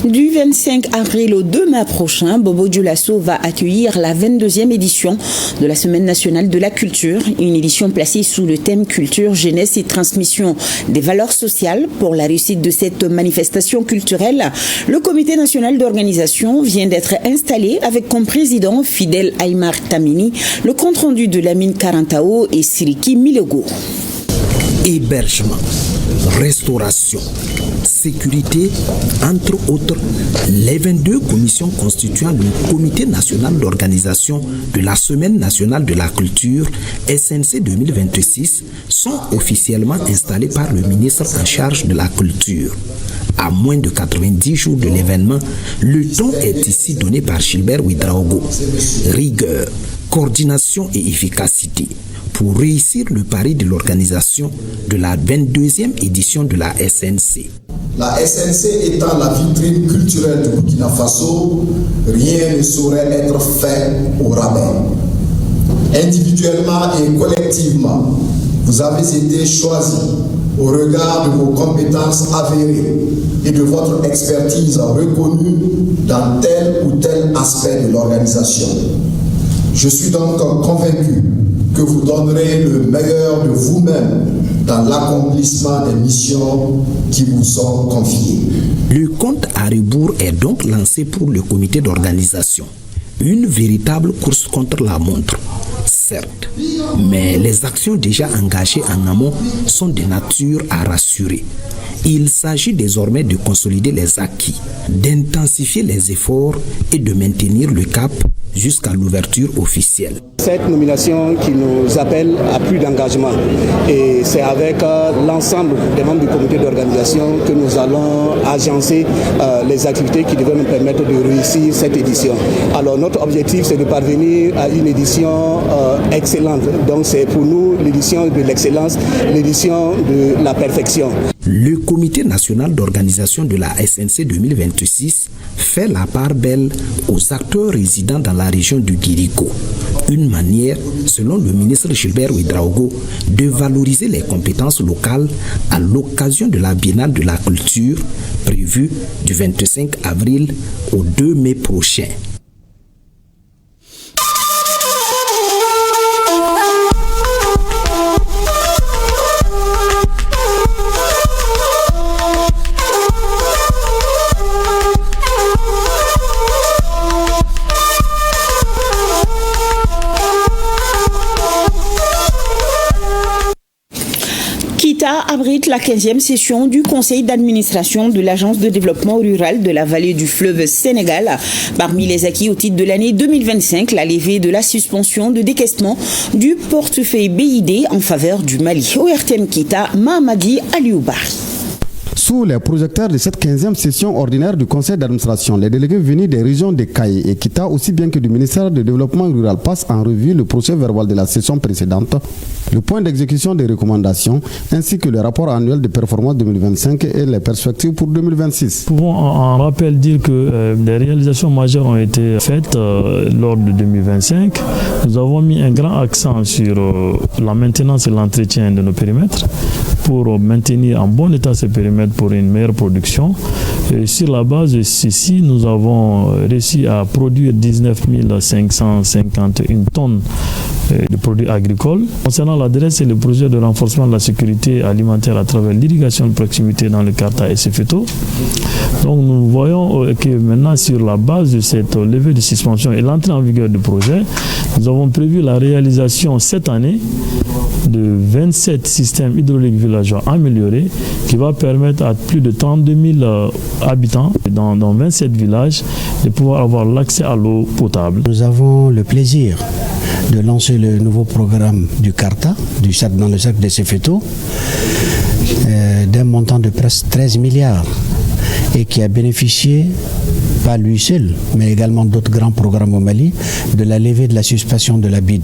Du 25 avril au 2 mai prochain, Bobo Dioulasso va accueillir la 22e édition de la Semaine nationale de la culture, une édition placée sous le thème culture, jeunesse et transmission des valeurs sociales. Pour la réussite de cette manifestation culturelle, le comité national d'organisation vient d'être installé avec comme président Fidel Aymar Tamini, le compte-rendu de Lamine Karantao et Siriki Milogo. Hébergement, restauration, sécurité, entre autres, les 22 commissions constituant le Comité national d'organisation de la Semaine nationale de la culture, SNC 2026, sont officiellement installées par le ministre en charge de la culture. À moins de 90 jours de l'événement, le ton est ici donné par Gilbert Ouedraogo. Rigueur, coordination et efficacité pour réussir le pari de l'organisation de la 22e édition de la SNC. La SNC étant la vitrine culturelle du Burkina Faso, rien ne saurait être fait au rabais. Individuellement et collectivement, vous avez été choisis au regard de vos compétences avérées et de votre expertise reconnue dans tel ou tel aspect de l'organisation. Je suis donc convaincu que vous donnerez le meilleur de vous-même dans l'accomplissement des missions qui vous sont confiées. Le compte à rebours est donc lancé pour le comité d'organisation. Une véritable course contre la montre, certes, mais les actions déjà engagées en amont sont de nature à rassurer. Il s'agit désormais de consolider les acquis, d'intensifier les efforts et de maintenir le cap jusqu'à l'ouverture officielle. Cette nomination qui nous appelle à plus d'engagement, et c'est avec l'ensemble des membres du comité d'organisation que nous allons agencer les activités qui devraient nous permettre de réussir cette édition. Alors notre objectif, c'est de parvenir à une édition excellente. Donc c'est pour nous l'édition de l'excellence, l'édition de la perfection. Le comité national d'organisation de la SNC 2026 fait la part belle aux acteurs résidant dans la région du Guirico. Une manière, selon le ministre Gilbert Ouedraogo, de valoriser les compétences locales à l'occasion de la Biennale de la culture prévue du 25 avril au 2 mai prochain. abrite la 15e session du conseil d'administration de l'Agence de développement rural de la vallée du fleuve Sénégal. Parmi les acquis au titre de l'année 2025, la levée de la suspension de décaissement du portefeuille BID en faveur du Mali. ORTN Kita, Mahamadi Alioubar. Sous les projecteurs de cette 15e session ordinaire du conseil d'administration, les délégués venus des régions de Kaye et Kita, aussi bien que du ministère du développement rural, passent en revue le procès verbal de la session précédente, le point d'exécution des recommandations, ainsi que le rapport annuel de performance 2025 et les perspectives pour 2026. Nous pouvons en rappel dire que les réalisations majeures ont été faites lors de 2025. Nous avons mis un grand accent sur la maintenance et l'entretien de nos périmètres pour maintenir en bon état ces périmètres pour une meilleure production. Et sur la base de ceci, nous avons réussi à produire 19 551 tonnes de produits agricoles. Concernant l'adresse et le projet de renforcement de la sécurité alimentaire à travers l'irrigation de proximité dans le Karta et Sefeto. Donc nous voyons que maintenant, sur la base de cette levée de suspension et l'entrée en vigueur du projet, nous avons prévu la réalisation cette année de 27 systèmes hydrauliques villageois améliorés qui va permettre à plus de 32 000 habitants dans 27 villages de pouvoir avoir l'accès à l'eau potable. Nous avons le plaisir de lancer le nouveau programme du Karta, dans le cercle de Sefeto, d'un montant de presque 13 milliards et qui a bénéficié, pas lui seul, mais également d'autres grands programmes au Mali, de la levée de la suspension de la BID,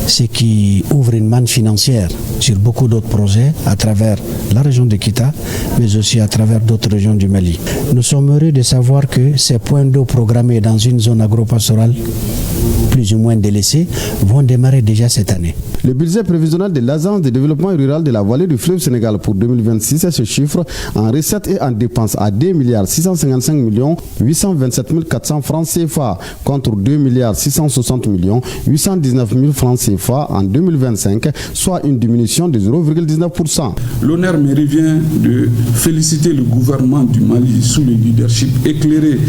ce qui ouvre une manne financière sur beaucoup d'autres projets à travers la région de Kita, mais aussi à travers d'autres régions du Mali. Nous sommes heureux de savoir que ces points d'eau programmés dans une zone agro-pastorale plus ou moins délaissés vont démarrer déjà cette année. Le budget prévisionnel de l'Agence de développement rural de la vallée du fleuve Sénégal pour 2026 se chiffre en recettes et en dépenses à 2 655 827 400 francs CFA contre 2 660 819 000 francs CFA en 2025, soit une diminution de 0,19%. L'honneur me revient de féliciter le gouvernement du Mali sous le leadership éclairé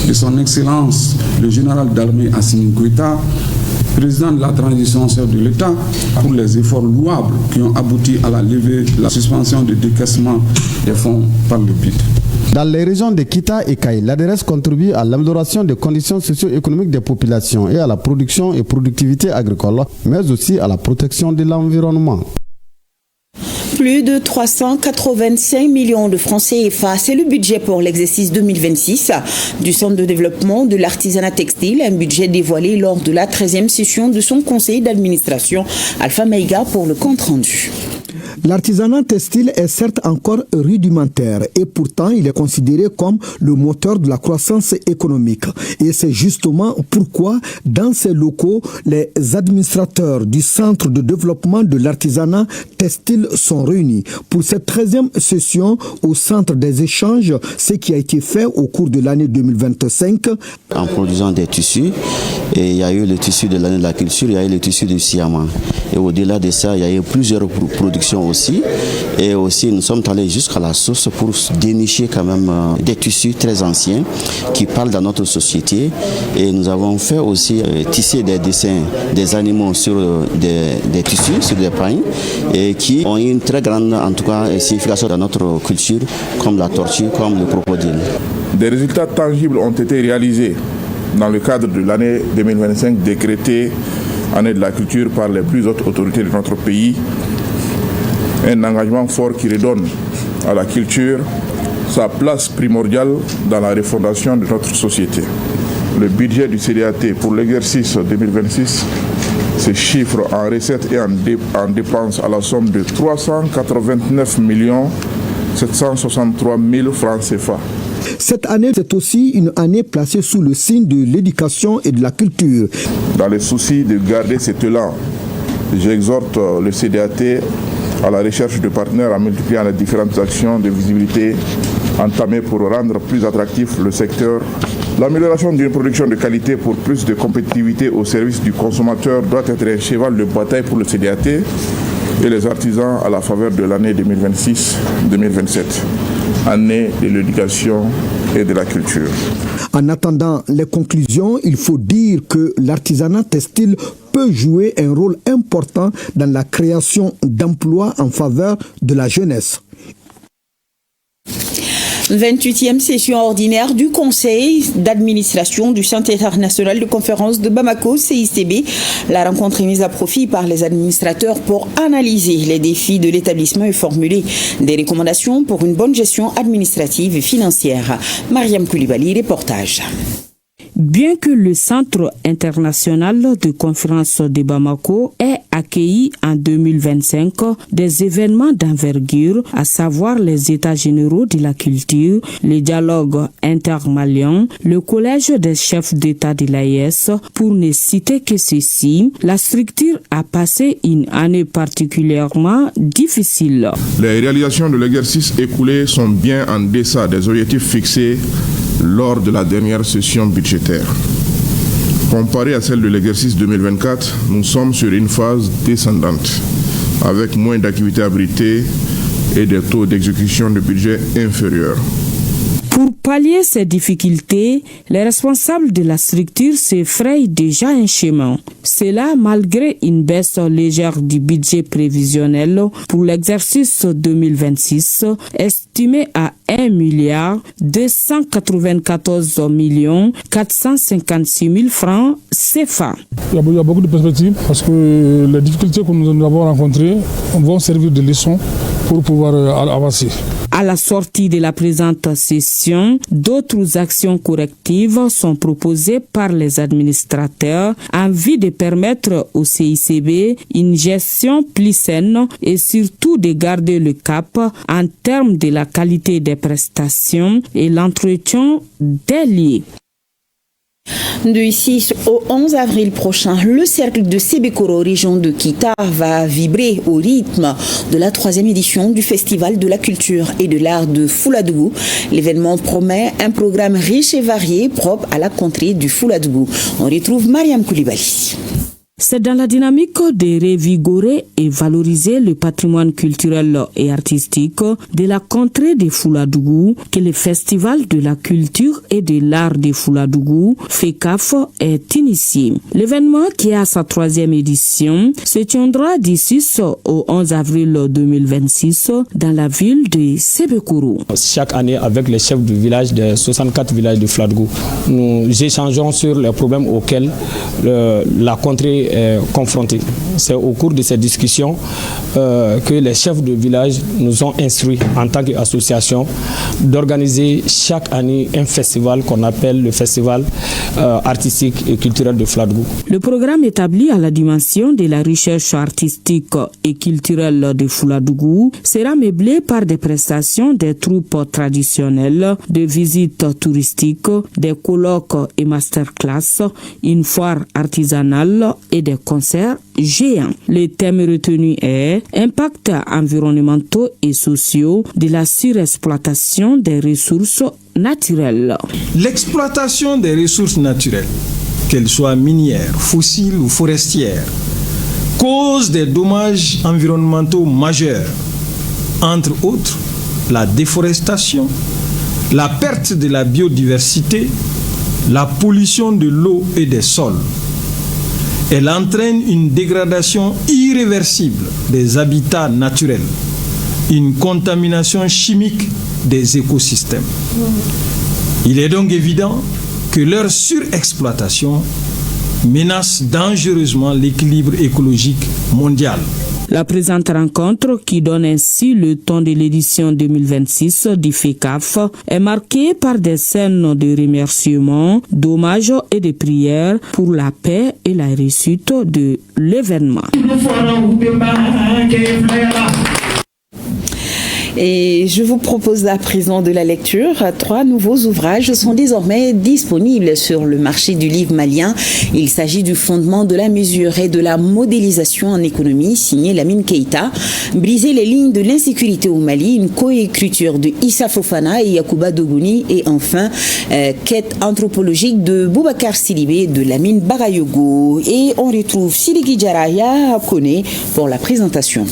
de son Excellence le général d'armée Assimi Goïta, président de la transition chef de l'État, pour les efforts louables qui ont abouti à la levée de la suspension de décaissement des fonds par le BID. Dans les régions de Kita et Kaye, l'ADRES contribue à l'amélioration des conditions socio-économiques des populations et à la production et productivité agricole, mais aussi à la protection de l'environnement. Plus de 385 millions de francs CFA, c'est le budget pour l'exercice 2026 du Centre de développement de l'artisanat textile, un budget dévoilé lors de la 13e session de son conseil d'administration. Alpha Maïga pour le compte rendu. L'artisanat textile est certes encore rudimentaire et pourtant il est considéré comme le moteur de la croissance économique. Et c'est justement pourquoi dans ces locaux, les administrateurs du Centre de développement de l'artisanat textile sont réunis pour cette 13e session au Centre des échanges, ce qui a été fait au cours de l'année 2025. En produisant des tissus, et il y a eu le tissu de l'année de la culture, il y a eu le tissu du Siama. Et au-delà de ça, il y a eu plusieurs productions aussi. Et aussi, nous sommes allés jusqu'à la source pour dénicher quand même des tissus très anciens qui parlent dans notre société. Et nous avons fait aussi tisser des dessins des animaux sur des tissus, sur des pailles, et qui ont une très grande, en tout cas, signification dans notre culture, comme la tortue, comme le crocodile. Des résultats tangibles ont été réalisés dans le cadre de l'année 2025 décrétée année de la culture par les plus hautes autorités de notre pays. Un engagement fort qui redonne à la culture sa place primordiale dans la refondation de notre société. Le budget du CDAT pour l'exercice 2026 se chiffre en recettes et en dépenses à la somme de 389 763 000 francs CFA. Cette année, c'est aussi une année placée sous le signe de l'éducation et de la culture. Dans le souci de garder cet élan, j'exhorte le CDAT à la recherche de partenaires en multipliant les différentes actions de visibilité entamées pour rendre plus attractif le secteur. L'amélioration d'une production de qualité pour plus de compétitivité au service du consommateur doit être un cheval de bataille pour le CDAT et les artisans à la faveur de l'année 2026-2027, année de l'éducation et de la culture. En attendant les conclusions, il faut dire que l'artisanat textile peut jouer un rôle important dans la création d'emplois en faveur de la jeunesse. 28e session ordinaire du Conseil d'administration du Centre international de conférence de Bamako, CICB. La rencontre est mise à profit par les administrateurs pour analyser les défis de l'établissement et formuler des recommandations pour une bonne gestion administrative et financière. Mariam Koulibaly, reportage. Bien que le Centre international de conférence de Bamako ait accueilli en 2025 des événements d'envergure, à savoir les États généraux de la culture, les dialogues intermaliens, le collège des chefs d'État de l'AES, pour ne citer que ceci, la structure a passé une année particulièrement difficile. Les réalisations de l'exercice écoulé sont bien en deçà des objectifs fixés lors de la dernière session budgétaire. Comparé à celle de l'exercice 2024, nous sommes sur une phase descendante, avec moins d'activités abritées et des taux d'exécution de budget inférieurs. Pour pallier ces difficultés, les responsables de la structure se frayent déjà un chemin. Cela malgré une baisse légère du budget prévisionnel pour l'exercice 2026, estimé à 1,294 456 000 francs CFA. Il y a beaucoup de perspectives parce que les difficultés que nous avons rencontrées vont servir de leçon pour pouvoir avancer. À la sortie de la présente session, d'autres actions correctives sont proposées par les administrateurs en vue de permettre au CICB une gestion plus saine et surtout de garder le cap en termes de la qualité des prestations et l'entretien des liens. Du 6 au 11 avril prochain, le cercle de Sebekoro, région de Kita, va vibrer au rythme de la 3e édition du Festival de la culture et de l'art de Fuladougou. L'événement promet un programme riche et varié propre à la contrée du Fuladougou. On retrouve Mariam Koulibaly. C'est dans la dynamique de revigorer et valoriser le patrimoine culturel et artistique de la contrée de Fuladougou que le Festival de la culture et de l'art de Fuladougou, FECAF, est initié. L'événement, qui est à sa 3e édition, se tiendra du 6 au 11 avril 2026 dans la ville de Sebekoro. Chaque année, avec les chefs du village des 64 villages de Fuladougou, nous échangeons sur les problèmes auxquels la contrée confrontés. C'est au cours de ces discussions que les chefs de village nous ont instruits en tant qu'association d'organiser chaque année un festival qu'on appelle le festival artistique et culturel de Fuladougou. Le programme établi à la dimension de la recherche artistique et culturelle de Fuladougou sera meublé par des prestations des troupes traditionnelles, des visites touristiques, des colloques et masterclass, une foire artisanale et des concerts géants. Le thème retenu est impact environnementaux et sociaux de la surexploitation des ressources naturelles. L'exploitation des ressources naturelles, qu'elles soient minières, fossiles ou forestières, cause des dommages environnementaux majeurs, entre autres la déforestation, la perte de la biodiversité, la pollution de l'eau et des sols. Elle entraîne une dégradation irréversible des habitats naturels, une contamination chimique des écosystèmes. Il est donc évident que leur surexploitation menace dangereusement l'équilibre écologique mondial. La présente rencontre, qui donne ainsi le ton de l'édition 2026 du FECAF, est marquée par des scènes de remerciements, d'hommages et de prières pour la paix et la réussite de l'événement. Et je vous propose à présent de la lecture. 3 nouveaux ouvrages sont désormais disponibles sur le marché du livre malien. Il s'agit du fondement de la mesure et de la modélisation en économie, signé Lamine Keïta. Briser les lignes de l'insécurité au Mali, une coécriture de Issa Fofana et Yacouba Dogouni. Et enfin, quête anthropologique de Boubacar Sidibé de Lamine Barayogo. Et on retrouve Sidiki Djaraya à Koné pour la présentation.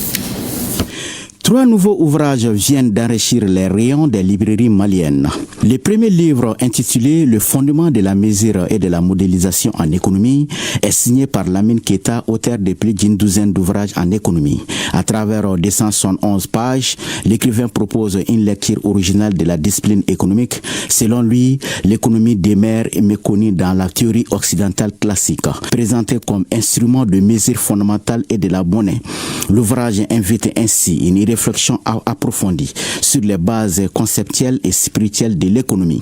3 nouveaux ouvrages viennent d'enrichir les rayons des librairies maliennes. Le premier livre, intitulé « Le fondement de la mesure et de la modélisation en économie » est signé par Lamine Keita, auteur de plus d'une douzaine d'ouvrages en économie. À travers 271 pages, l'écrivain propose une lecture originale de la discipline économique. Selon lui, l'économie demeure méconnue dans la théorie occidentale classique, présentée comme instrument de mesure fondamentale et de la monnaie. L'ouvrage invite ainsi une réflexion approfondie sur les bases conceptuelles et spirituelles de l'économie.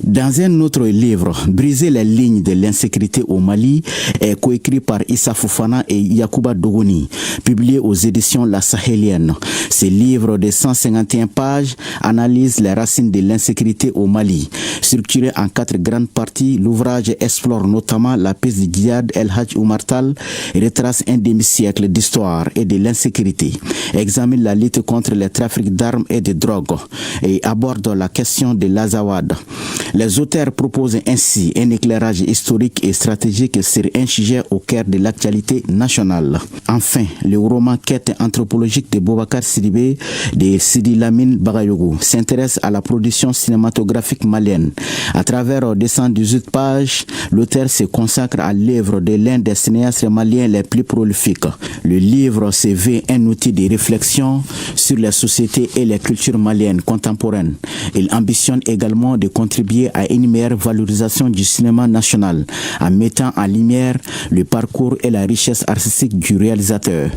Dans un autre livre, Briser les lignes de l'insécurité au Mali, est coécrit par Issa Fofana et Yacouba Dogoni, publié aux éditions La Sahélienne. Ce livre de 151 pages analyse les racines de l'insécurité au Mali. Structuré en 4 grandes parties, l'ouvrage explore notamment la piste de Djihad El Hadj Oumar Tall, retrace un demi-siècle d'histoire et de l'insécurité, examine la lutte contre les trafics d'armes et de drogue et aborde la question de l'Azawad. Les auteurs proposent ainsi un éclairage historique et stratégique sur un sujet au cœur de l'actualité nationale. Enfin, le roman Quête anthropologique de Boubacar Sidibé de Sidi Lamine Bagayogou s'intéresse à la production cinématographique malienne. À travers 218 pages, l'auteur se consacre à l'œuvre de l'un des cinéastes maliens les plus prolifiques. Le livre se veut un outil de réflexion sur les sociétés et les cultures maliennes contemporaines. Il ambitionne également de contribuer à une meilleure valorisation du cinéma national en mettant en lumière le parcours et la richesse artistique du réalisateur.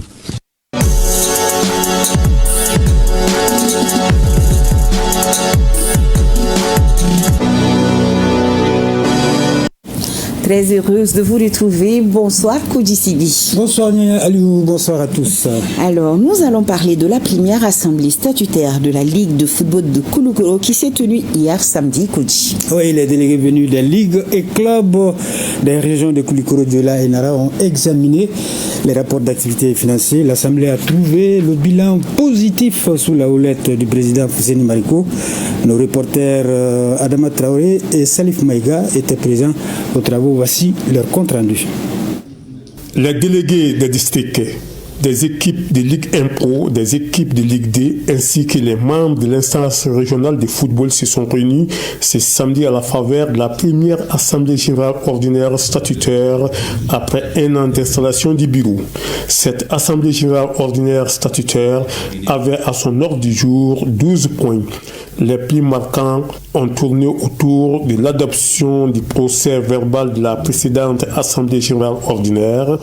Très heureuse de vous retrouver. Bonsoir Koudi Sibi. Bonsoir Nia Aliou, bonsoir à tous. Alors, nous allons parler de la première assemblée statutaire de la Ligue de football de Koulougoro qui s'est tenue hier samedi, Koudi. Oui, les délégués venus des ligues et clubs des régions de Koulougoro, Diola et Nara ont examiné les rapports d'activité financiers. L'assemblée a trouvé le bilan positif sous la houlette du président Fousseni Mariko. Nos reporters Adama Traoré et Salif Maïga étaient présents aux travaux. Voici leur compte rendu. Les délégués des districts, des équipes de Ligue 1 Pro, des équipes de Ligue D, ainsi que les membres de l'instance régionale de football se sont réunis ce samedi à la faveur de la première assemblée générale ordinaire statutaire après un an d'installation du bureau. Cette assemblée générale ordinaire statutaire avait à son ordre du jour 12 points. Les plus marquants ont tourné autour de l'adoption du procès verbal de la précédente Assemblée générale ordinaire,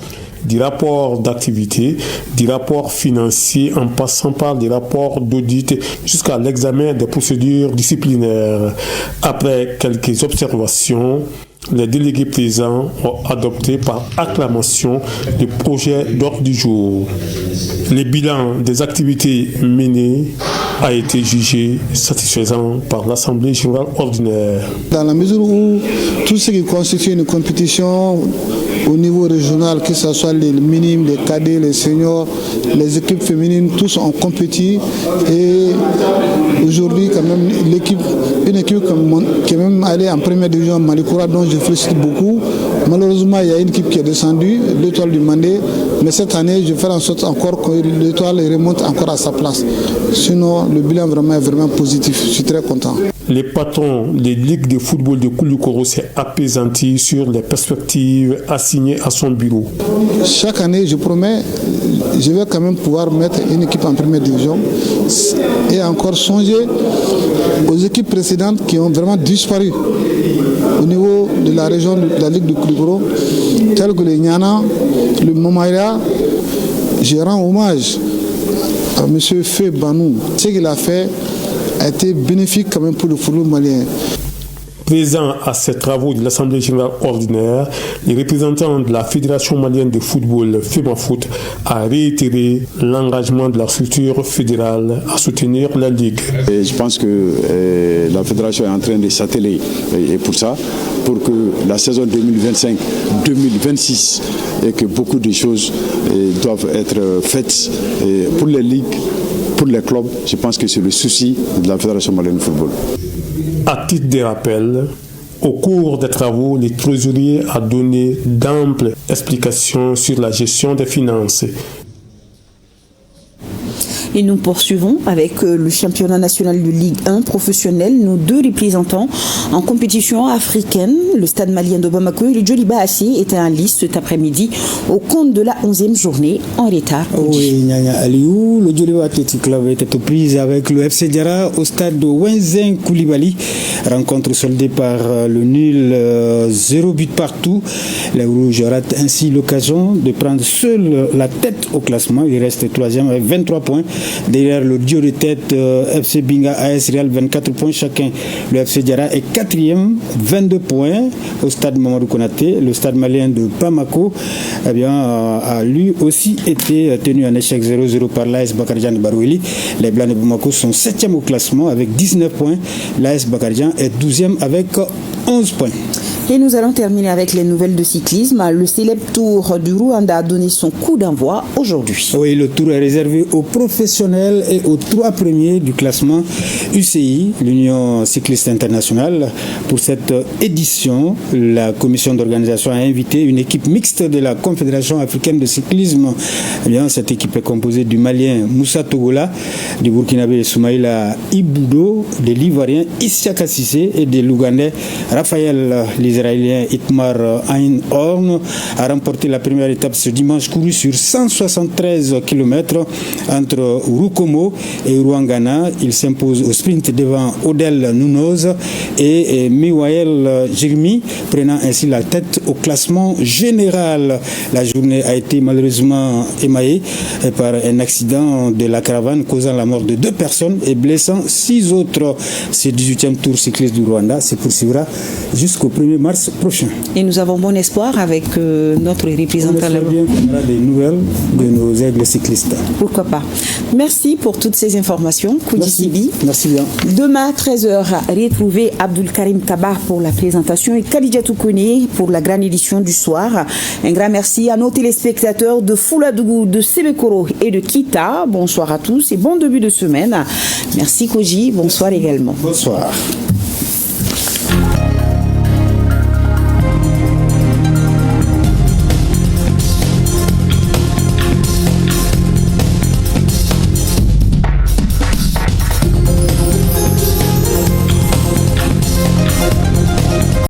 du rapport d'activité, du rapport financier en passant par des rapports d'audit jusqu'à l'examen des procédures disciplinaires. Après quelques observations, les délégués présents ont adopté par acclamation le projet d'ordre du jour. Le bilan des activités menées a été jugé satisfaisant par l'Assemblée générale ordinaire. Dans la mesure où tout ce qui constitue une compétition au niveau régional, que ce soit les minimes, les cadets, les seniors, les équipes féminines, tous ont compétit. Et aujourd'hui, quand même, une équipe qui est même allée en première division, Malikoura, dont je félicite beaucoup. Malheureusement, il y a une équipe qui est descendue, l'Étoile du Mandé. Mais cette année, je vais faire en sorte encore que l'Étoile remonte encore à sa place. Sinon, le bilan est vraiment positif. Je suis très content. Les patrons des ligues de football de Koulougoro s'est apaisanti sur les perspectives assignées à son bureau. Chaque année, je promets, je vais quand même pouvoir mettre une équipe en première division et encore songer aux équipes précédentes qui ont vraiment disparu au niveau de la région de la Ligue de Koulougoro, telles que les Nyana, le Momaïra. Je rends hommage à M. Fé Banou. Ce qu'il a fait a été bénéfique quand même pour le football malien. Présent à ces travaux de l'Assemblée générale ordinaire, les représentants de la Fédération malienne de football, FEMAFOOT, a réitéré l'engagement de la structure fédérale à soutenir la Ligue. Et je pense que la Fédération est en train de s'atteler et pour ça, pour que la saison 2025-2026 et que beaucoup de choses doivent être faites pour les ligues, pour les clubs. Je pense que c'est le souci de la Fédération malienne de football. À titre de rappel, au cours des travaux, le trésorier a donné d'amples explications sur la gestion des finances. Et nous poursuivons avec le championnat national de Ligue 1 professionnel. Nos deux représentants en compétition africaine, le Stade malien de Bamako et le Djoliba AC étaient en liste cet après-midi au compte de la 11e journée en retard. Oui, Nyanya Aliou, le Djoliba Athletic Club était aux prises avec le FC Diarra au stade de Wenzen Koulibaly. Rencontre soldée par le nul 0 but partout. Les Rouges ratent ainsi l'occasion de prendre seul la tête au classement. Il reste 3e avec 23 points. Derrière le duo de tête FC Binga AS Real, 24 points chacun. Le FC Diarra est 4e, 22 points au stade Mamadou Konaté. Le stade malien de Bamako a lui aussi été tenu en échec 0-0 par l'AS Bakarjan de Baroueli. Les Blancs de Bamako sont 7e au classement avec 19 points. L'AS Bakarjan est 12e avec 11 points. Et nous allons terminer avec les nouvelles de cyclisme. Le célèbre Tour du Rwanda a donné son coup d'envoi aujourd'hui. Oui, le tour est réservé aux professionnels et aux 3 premiers du classement UCI, l'Union cycliste internationale. Pour cette édition, la commission d'organisation a invité une équipe mixte de la Confédération africaine de cyclisme. Cette équipe est composée du Malien Moussa Togola, du Burkinabé Soumaïla Iboudo, de l'Ivoirien Isiaka Sissé et de l'Ougandais Raphaël. L'Israélien Itmar Einhorn a remporté la première étape ce dimanche, couru sur 173 km entre Rukomo et Ruangana. Il s'impose au sprint devant Odel Nunoz et Miwael Jirmi, prenant ainsi la tête au classement général. La journée a été malheureusement émaillée par un accident de la caravane causant la mort de 2 personnes et blessant 6 autres. Ce 18e tour cycliste du Rwanda se poursuivra jusqu'au 1er mars prochain. Et nous avons bon espoir avec notre représentant. On aura des nouvelles de nos aigles cyclistes. Pourquoi pas. Merci pour toutes ces informations. Koudi Sibi. Merci bien. Demain, 13h, retrouvez Abdul Karim Kabar pour la présentation et Khadija Toukouné pour la grande édition du soir. Un grand merci à nos téléspectateurs de Fuladougou, de Sebekoro et de Kita. Bonsoir à tous et bon début de semaine. Merci Koji. Bonsoir également. Bonsoir.